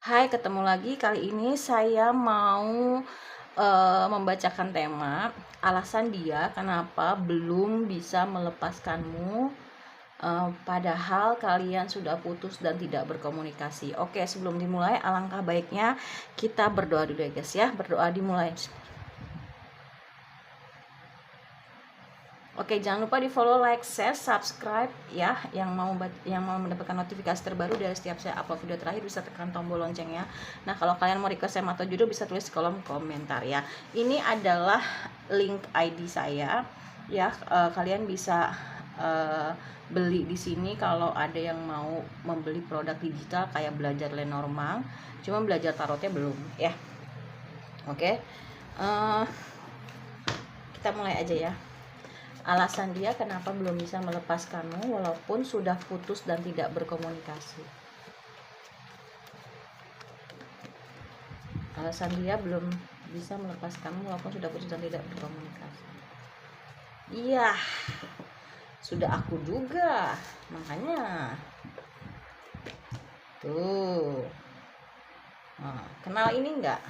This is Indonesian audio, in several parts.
Hai, ketemu lagi. Kali ini saya mau membacakan tema alasan dia kenapa belum bisa melepaskanmu, padahal kalian sudah putus dan tidak berkomunikasi. Oke, sebelum dimulai, alangkah baiknya kita berdoa dulu ya guys ya. Berdoa dimulai. Oke, jangan lupa di follow, like, share, subscribe ya. Yang mau mendapatkan notifikasi terbaru dari setiap saya upload video terakhir bisa tekan tombol loncengnya. Nah, kalau kalian mau request tema atau judul bisa tulis di kolom komentar ya. Ini adalah link ID saya ya. Kalian bisa beli di sini kalau ada yang mau membeli produk digital kayak belajar Lenormand. Cuma belajar tarotnya belum ya. Oke. Kita mulai aja ya. Alasan dia kenapa belum bisa melepaskanmu walaupun sudah putus dan tidak berkomunikasi. Alasan dia belum bisa melepaskanmu walaupun sudah putus dan tidak berkomunikasi. Iya, sudah aku duga, makanya. Tuh. Nah, kenal ini enggak?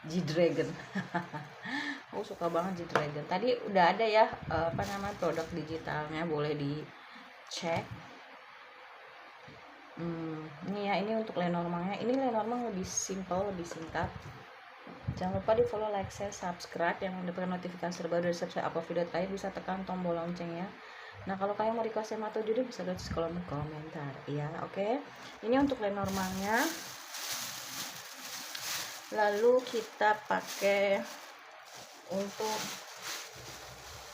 G-Dragon. Aku suka banget G-Dragon. Tadi udah ada ya produk digitalnya, boleh dicek. Ini ya, ini untuk Lenormandnya. Ini Lenormand lebih simple, lebih singkat. Jangan lupa di follow, like, share, subscribe. Yang mendapatkan notifikasi terbaru dari setiap upload video terakhir bisa tekan tombol loncengnya. Nah, kalau kalian mau request tema atau judul bisa tulis di kolom komentar ya. Oke. Ini untuk Lenormandnya. Lalu kita pakai untuk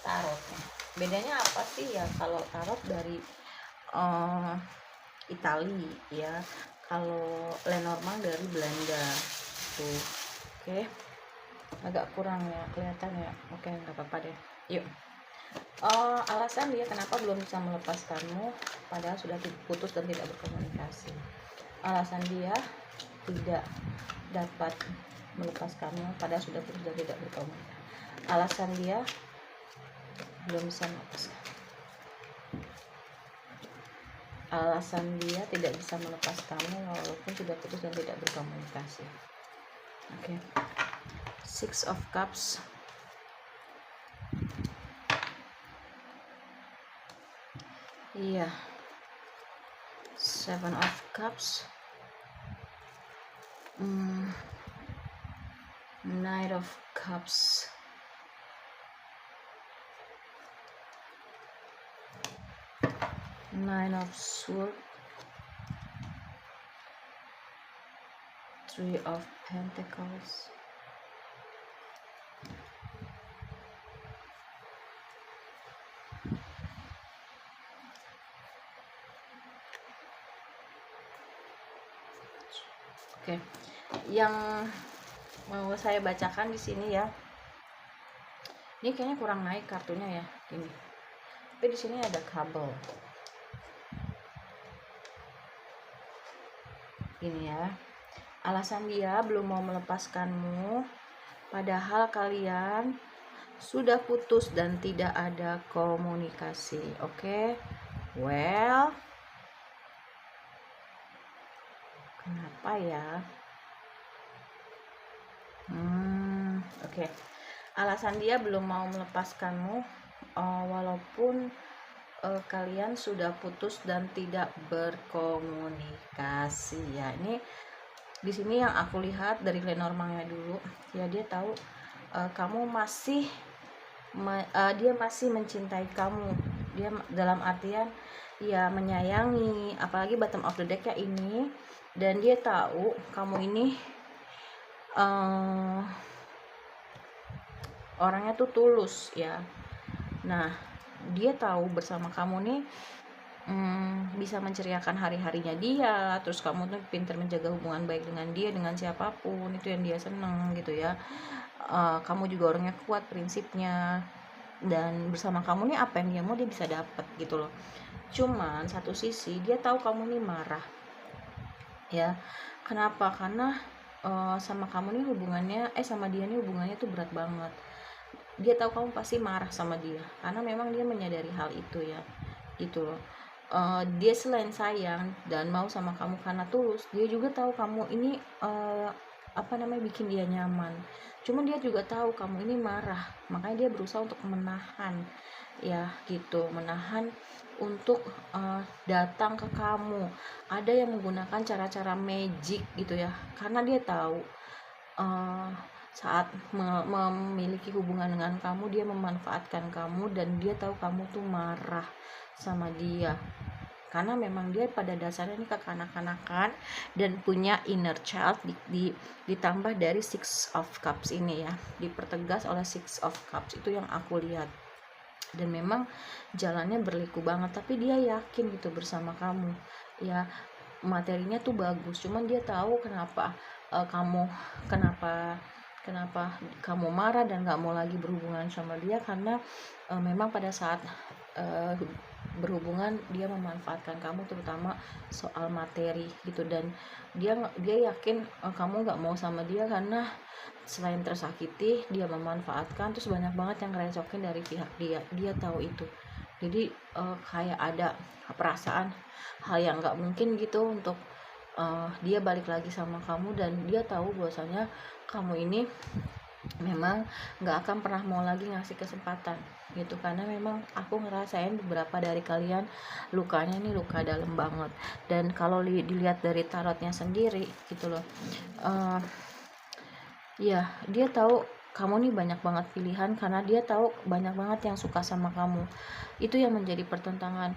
tarotnya. Bedanya apa sih ya? Kalau tarot dari Itali ya, kalau Lenormand dari Belanda tuh. Oke, agak kurang ya kelihatan ya. Oke, nggak apa-apa deh. Yuk. Alasan dia kenapa belum bisa melepaskanmu padahal sudah putus dan tidak berkomunikasi. Alasan dia tidak dapat melepaskanmu padahal sudah putus dan tidak berkomunikasi. Alasan dia belum bisa melepaskan. Alasan dia tidak bisa melepaskanmu walaupun sudah putus dan tidak berkomunikasi. Oke. Six of Cups. Iya. Seven of Cups. Knight of Cups. Nine of Swords. Three of Pentacles. Oke. Yang mau saya bacakan di sini ya. Ini kayaknya kurang naik kartunya ya, ini. Tapi di sini ada kabel. Ini ya. Alasan dia belum mau melepaskanmu padahal kalian sudah putus dan tidak ada komunikasi. Oke. Well, kenapa ya? Oke. Alasan dia belum mau melepaskanmu walaupun kalian sudah putus dan tidak berkomunikasi ya. Ini di sini yang aku lihat dari Lenormandnya dulu ya, dia tahu kamu masih dia masih mencintai kamu. Dia dalam artian ya menyayangi, apalagi bottom of the deck ya ini, dan dia tahu kamu ini orangnya tuh tulus ya. Nah, dia tahu bersama kamu nih bisa menceriakan hari-harinya dia, terus kamu tuh pintar menjaga hubungan baik dengan dia, dengan siapapun, itu yang dia seneng gitu ya. Kamu juga orangnya kuat prinsipnya, dan bersama kamu nih apa yang dia mau dia bisa dapat gitu loh. Cuman satu sisi dia tahu kamu nih marah ya. Kenapa? Karena sama kamu nih hubungannya sama dia nih hubungannya tuh berat banget. Dia tahu kamu pasti marah sama dia karena memang dia menyadari hal itu ya, gitu loh. dia selain sayang dan mau sama kamu karena tulus, dia juga tahu kamu ini bikin dia nyaman. Cuman dia juga tahu kamu ini marah, makanya dia berusaha untuk menahan, ya gitu, menahan untuk datang ke kamu. Ada yang menggunakan cara-cara magic gitu ya, karena dia tahu saat memiliki hubungan dengan kamu, dia memanfaatkan kamu dan dia tahu kamu tuh marah sama dia, karena memang dia pada dasarnya ini kekanak-kanakan dan punya inner child ditambah dari Six of Cups ini ya, dipertegas oleh Six of Cups itu yang aku lihat. Dan memang jalannya berliku banget, tapi dia yakin gitu bersama kamu ya, materinya tuh bagus. Cuman dia tahu kenapa kenapa kamu marah dan gak mau lagi berhubungan sama dia, karena memang pada saat berhubungan dia memanfaatkan kamu, terutama soal materi gitu. Dan dia yakin kamu gak mau sama dia karena selain tersakiti, dia memanfaatkan, terus banyak banget yang ngerecokin dari pihak dia tahu itu. Jadi kayak ada perasaan hal yang gak mungkin gitu untuk dia balik lagi sama kamu, dan dia tahu bahwasanya kamu ini memang gak akan pernah mau lagi ngasih kesempatan gitu, karena memang aku ngerasain beberapa dari kalian lukanya ini luka dalam banget. Dan kalau dilihat dari tarotnya sendiri gitu loh, ya dia tahu kamu nih banyak banget pilihan, karena dia tahu banyak banget yang suka sama kamu. Itu yang menjadi pertentangan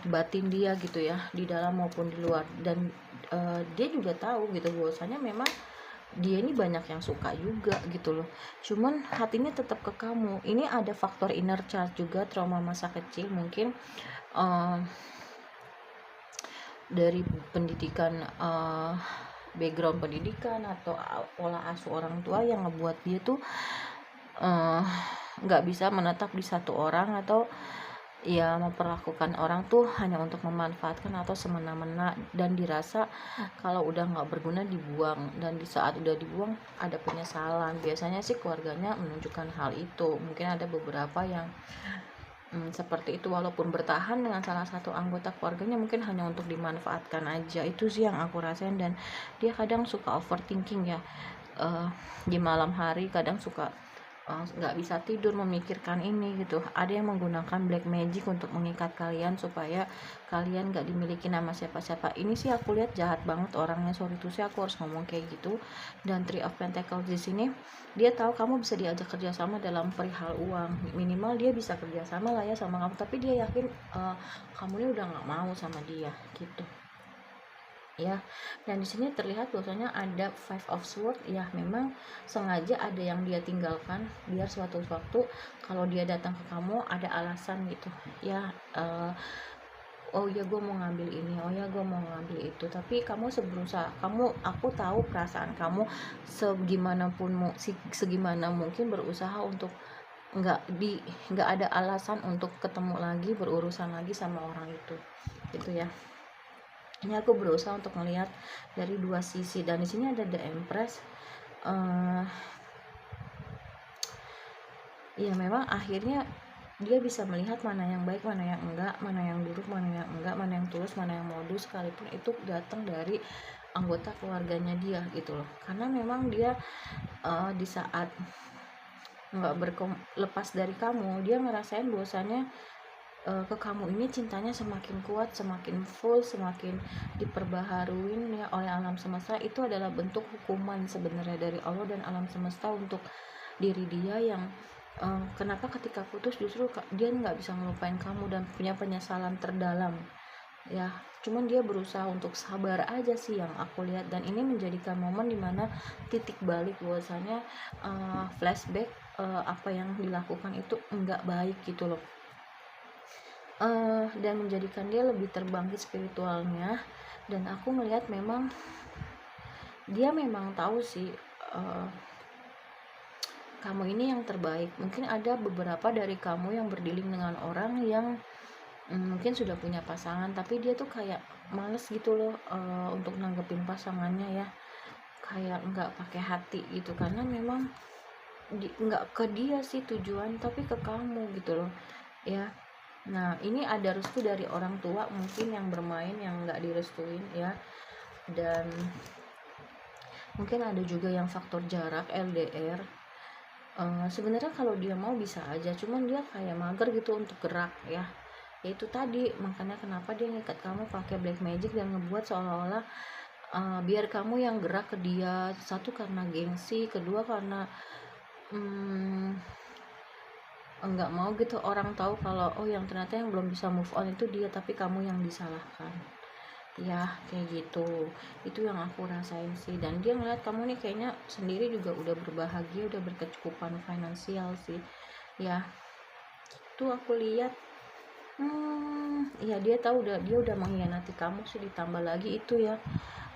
batin dia gitu ya, di dalam maupun di luar. Dan dia juga tahu gitu bahwasanya memang dia ini banyak yang suka juga gitu loh, cuman hatinya tetap ke kamu. Ini ada faktor inner child juga, trauma masa kecil mungkin dari pendidikan, background pendidikan atau pola asuh orang tua yang ngebuat dia tuh nggak bisa menetap di satu orang, atau ya memperlakukan orang tuh hanya untuk memanfaatkan atau semena-mena, dan dirasa kalau udah nggak berguna dibuang, dan di saat udah dibuang ada penyesalan. Biasanya sih keluarganya menunjukkan hal itu. Mungkin ada beberapa yang seperti itu, walaupun bertahan dengan salah satu anggota keluarganya mungkin hanya untuk dimanfaatkan aja. Itu sih yang aku rasain. Dan dia kadang suka overthinking ya, di malam hari kadang suka nggak bisa tidur memikirkan ini gitu. Ada yang menggunakan black magic untuk mengikat kalian supaya kalian nggak dimiliki nama siapa-siapa. Ini sih aku lihat jahat banget orangnya, sorry tuh sih aku harus ngomong kayak gitu. Dan Three of Pentacles di sini, dia tahu kamu bisa diajak kerjasama dalam perihal uang, minimal dia bisa kerjasama lah ya sama kamu, tapi dia yakin kamu ini udah nggak mau sama dia gitu ya. Dan di sini terlihat bahwasanya ada Five of Swords ya, memang sengaja ada yang dia tinggalkan biar suatu waktu kalau dia datang ke kamu ada alasan gitu ya, oh ya gue mau ngambil ini, oh ya gue mau ngambil itu. Tapi kamu berusaha, aku tahu perasaan kamu segimana mungkin berusaha untuk nggak ada alasan untuk ketemu lagi, berurusan lagi sama orang itu gitu ya. Ini aku berusaha untuk melihat dari dua sisi. Dan di sini ada The Empress. Ya memang akhirnya dia bisa melihat mana yang baik, mana yang enggak, mana yang buruk, mana yang enggak, mana yang tulus, mana yang modus, sekalipun itu datang dari anggota keluarganya dia gitu loh. Karena memang dia di saat lepas dari kamu, dia ngerasain bahwasannya ke kamu ini cintanya semakin kuat, semakin full, semakin diperbaharuin ya oleh alam semesta. Itu adalah bentuk hukuman sebenarnya dari Allah dan alam semesta untuk diri dia yang kenapa ketika putus justru dia nggak bisa ngelupain kamu dan punya penyesalan terdalam ya. Cuman dia berusaha untuk sabar aja sih yang aku lihat. Dan ini menjadikan momen dimana titik balik bahwasanya flashback apa yang dilakukan itu enggak baik gitu loh. Dan menjadikan dia lebih terbangkit spiritualnya. Dan aku melihat memang dia memang tahu sih kamu ini yang terbaik. Mungkin ada beberapa dari kamu yang berdealing dengan orang yang mungkin sudah punya pasangan, tapi dia tuh kayak males gitu loh untuk nanggepin pasangannya ya, kayak nggak pakai hati gitu, karena memang nggak ke dia sih tujuan, tapi ke kamu gitu loh ya. Nah, ini ada restu dari orang tua mungkin yang bermain, yang nggak direstuin ya. Dan mungkin ada juga yang faktor jarak LDR. Sebenarnya kalau dia mau bisa aja, cuman dia kayak mager gitu untuk gerak ya. Itu tadi makanya kenapa dia ngikat kamu pakai black magic dan ngebuat seolah-olah biar kamu yang gerak ke dia. Satu karena gengsi, kedua karena enggak mau gitu orang tahu kalau oh yang ternyata yang belum bisa move on itu dia, tapi kamu yang disalahkan ya, kayak gitu. Itu yang aku rasain sih. Dan dia ngeliat kamu nih kayaknya sendiri juga udah berbahagia, udah berkecukupan finansial sih ya. Tuh aku lihat ya dia tahu dia udah mengkhianati kamu sih. Ditambah lagi itu ya,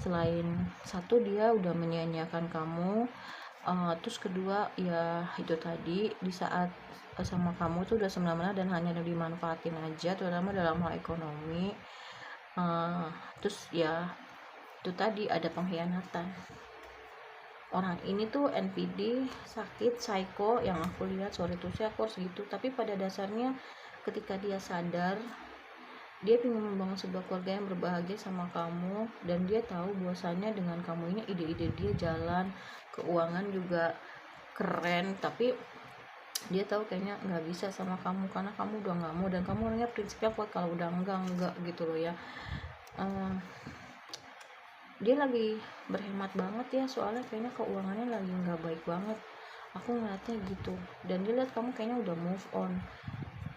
selain satu dia udah menyia-nyiakan kamu, terus kedua ya itu tadi di saat sama kamu tuh udah semena-mena dan hanya dimanfaatin aja, terutama dalam hal ekonomi. Terus ya itu tadi ada pengkhianatan. Orang ini tuh NPD, sakit, psycho yang aku lihat. Sorry tuh sih aku harus gitu, tapi pada dasarnya ketika dia sadar dia ingin membangun sebuah keluarga yang berbahagia sama kamu, dan dia tahu bahwasanya dengan kamu ini ide-ide dia jalan, keuangan juga keren, tapi dia tahu kayaknya nggak bisa sama kamu karena kamu udah nggak mau, dan kamu orangnya prinsipnya kuat kalau udah enggak gitu loh ya. Dia lagi berhemat banget ya, soalnya kayaknya keuangannya lagi nggak baik banget, aku ngeliatnya gitu. Dan dia lihat kamu kayaknya udah move on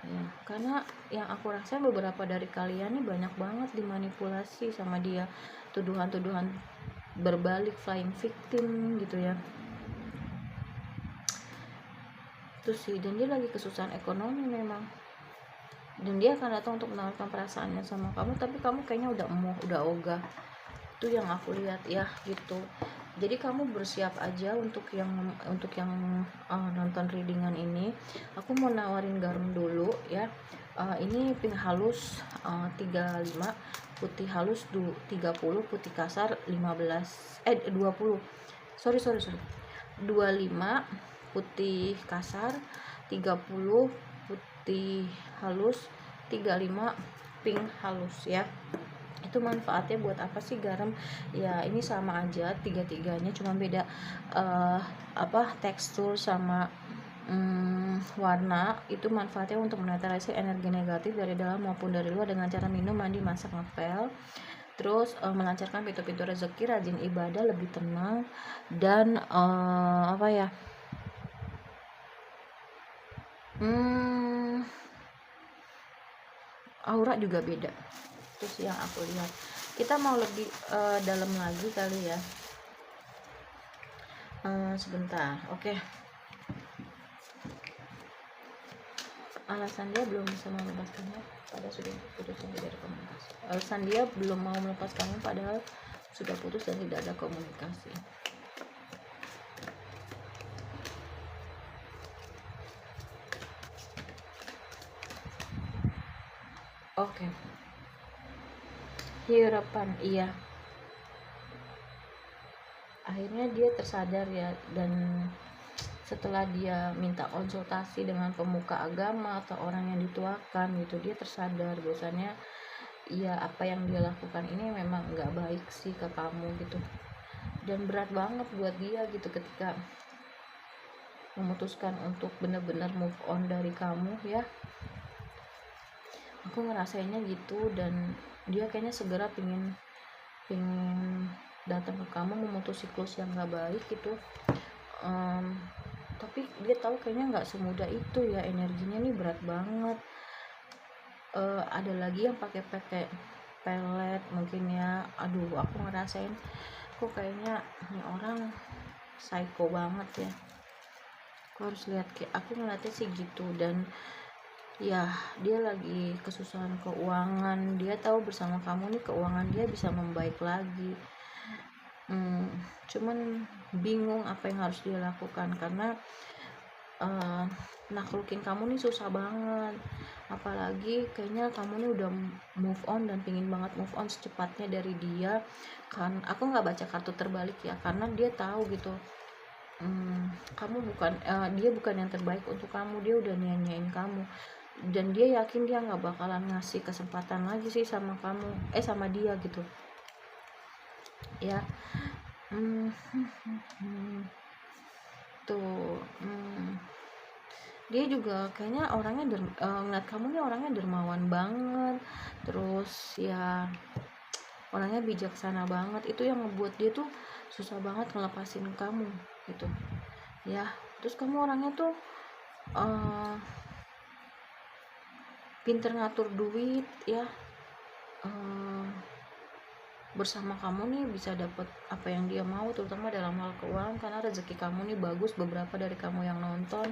ya, karena yang aku rasa beberapa dari kalian nih banyak banget dimanipulasi sama dia, tuduhan-tuduhan berbalik, flying victim gitu ya. Terus sih, dan dia lagi kesusahan ekonomi memang, dan dia akan datang untuk menawarkan perasaannya sama kamu, tapi kamu kayaknya udah ogah. Itu yang aku lihat ya gitu. Jadi kamu bersiap aja untuk yang nonton readingan ini. Aku mau nawarin garam dulu ya. Ini pink halus 35, putih halus 30, putih kasar 20. Sorry 25 putih kasar, 30 putih halus, 35 pink halus ya. Itu manfaatnya buat apa sih garam ya? Ini sama aja tiga-tiganya, cuma beda tekstur sama warna. Itu manfaatnya untuk menetralisir energi negatif dari dalam maupun dari luar dengan cara minum, mandi, masak, ngepel. Terus melancarkan pintu-pintu rezeki, rajin ibadah, lebih tenang, dan aura juga beda. Terus yang aku lihat, kita mau lebih dalam lagi kali ya. Sebentar, oke. Alasan dia belum bisa melepaskannya padahal sudah putus dan tidak ada komunikasi. Alasan dia belum mau melepaskannya padahal sudah putus dan tidak ada komunikasi. Oke. Harapan, iya. Akhirnya dia tersadar ya, dan setelah dia minta konsultasi dengan pemuka agama atau orang yang dituakan gitu, dia tersadar bahwasanya ya apa yang dia lakukan ini memang nggak baik sih ke kamu gitu. Dan berat banget buat dia gitu ketika memutuskan untuk benar-benar move on dari kamu ya. Aku ngerasainnya gitu, dan dia kayaknya segera pingin datang ke kamu memutus siklus yang gak baik gitu. Tapi dia tahu kayaknya nggak semudah itu ya, energinya nih berat banget. Ada lagi yang pakai pelet mungkin ya. Aduh, aku ngerasain kok kayaknya ini orang psycho banget ya. Aku harus lihat, aku ngeliatnya sih gitu. Dan ya dia lagi kesusahan keuangan, dia tahu bersama kamu nih keuangan dia bisa membaik lagi. Cuman bingung apa yang harus dia lakukan, karena naklukin kamu nih susah banget. Apalagi kayaknya kamu nih udah move on dan pingin banget move on secepatnya dari dia. Kan aku nggak baca kartu terbalik ya, karena dia tahu gitu kamu bukan dia bukan yang terbaik untuk kamu. Dia udah nyanyain kamu, dan dia yakin dia nggak bakalan ngasih kesempatan lagi sih sama kamu, sama dia gitu ya. Hmm, tuh dia juga kayaknya orangnya ngeliat kamu nih orangnya dermawan banget, terus ya orangnya bijaksana banget. Itu yang ngebuat dia tuh susah banget ngelepasin kamu gitu ya. Terus kamu orangnya tuh pinter ngatur duit ya. Bersama kamu nih bisa dapat apa yang dia mau, terutama dalam hal keuangan, karena rezeki kamu nih bagus. Beberapa dari kamu yang nonton,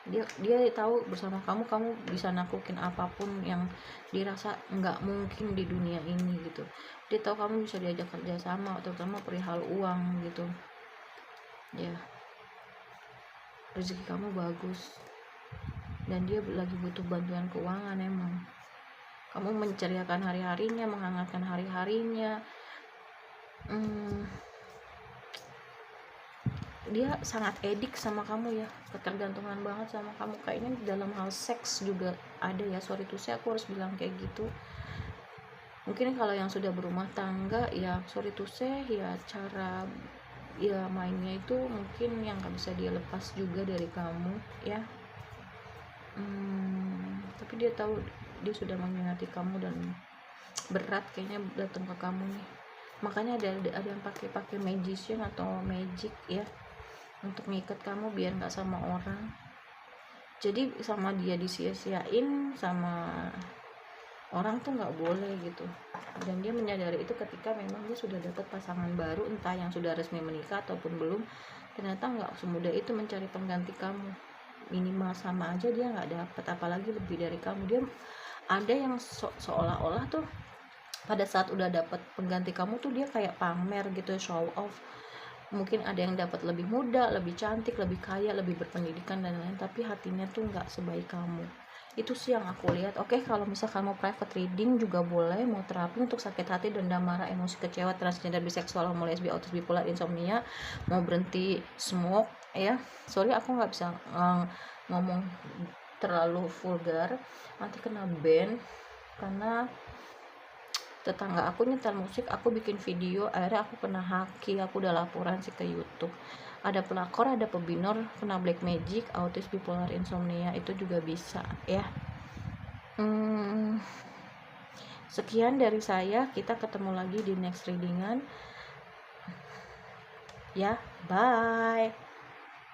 dia tahu bersama kamu bisa naklukin apapun yang dirasa nggak mungkin di dunia ini gitu. Dia tahu kamu bisa diajak kerja sama, terutama perihal uang gitu ya. Rezeki kamu bagus dan dia lagi butuh bantuan keuangan. Emang kamu menceriakan hari-harinya, menghangatkan hari-harinya. Dia sangat edik sama kamu ya, ketergantungan banget sama kamu. Kayaknya dalam hal seks juga ada ya. Sorry tuh saya aku harus bilang kayak gitu. Mungkin kalau yang sudah berumah tangga ya sorry tuh saya ya, cara ya mainnya itu mungkin yang gak bisa dia lepas juga dari kamu ya. Tapi dia tahu dia sudah menyakiti kamu dan berat kayaknya datang ke kamu nih. Makanya ada yang pakai magician atau magic ya, untuk ngikat kamu biar nggak sama orang. Jadi sama dia disia-siain sama orang tuh nggak boleh gitu. Dan dia menyadari itu ketika memang dia sudah dapat pasangan baru, entah yang sudah resmi menikah ataupun belum. Ternyata nggak semudah itu mencari pengganti kamu. Minimal sama aja dia nggak dapat, apalagi lebih dari kamu. Dia ada yang seolah-olah tuh pada saat udah dapat pengganti kamu tuh dia kayak pamer gitu, show off. Mungkin ada yang dapat lebih muda, lebih cantik, lebih kaya, lebih berpendidikan dan lain-lain, tapi hatinya tuh nggak sebaik kamu. Itu sih yang aku lihat. Oke, kalau misalkan mau private reading juga boleh, mau terapi untuk sakit hati, dendam, marah, emosi, kecewa, transgender, biseksual, homo, lesbi, autis, bipolar, insomnia, mau berhenti smoke ya. Sorry aku nggak bisa ngomong terlalu vulgar, nanti kena ban karena tetangga aku nyetel musik, aku bikin video, akhirnya aku kena haki. Aku udah laporan sih ke YouTube. Ada pelakor, ada pebinor, kena black magic, autis, bipolar, insomnia, itu juga bisa ya. Sekian dari saya, kita ketemu lagi di next readingan ya, bye.